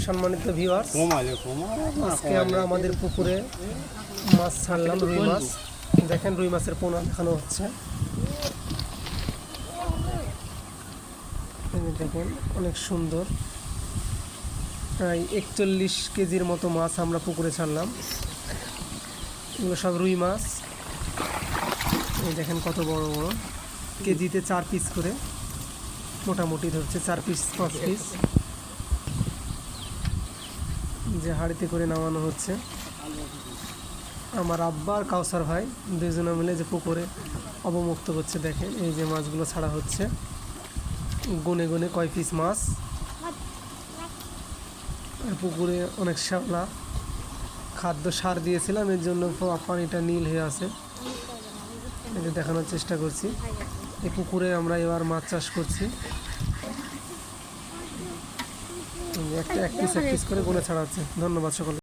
সম্মানিত ভিউয়ার্স, আজকে আমরা আমাদের পুকুরে মাছ ছাড়লাম, রুই মাছ। দেখেন রুই মাছের পোনা দেখানো হচ্ছে। দেখেন অনেক সুন্দর, প্রায় 41 কেজির মতো মাছ আমরা পুকুরে ছাড়লাম। এগুলো সব রুই মাছ। এই দেখেন কত বড় বড়, কেজিতে 4 পিস করে মোটামুটি ধরছে, 4 পিস 5 পিস, যে হাঁড়িতে করে নামানো হচ্ছে। আমার আব্বা আর কাউসার ভাই দুজনে মিলে যে পুকুরে অবমুক্ত করছে। দেখেন এই যে মাছগুলো ছাড়া হচ্ছে, গুনে গুনে কয় পিস মাছ। আর পুকুরে অনেক শ্যাওলা, খাদ্য সার দিয়েছিলাম, এর জন্য পানিটা নীল হয়ে আছে। এই যে দেখানোর চেষ্টা করছি, এই পুকুরে আমরা এবার মাছ চাষ করছি। এক পিস করে গুনে ছাড়া হচ্ছে। ধন্যবাদ সকলকে।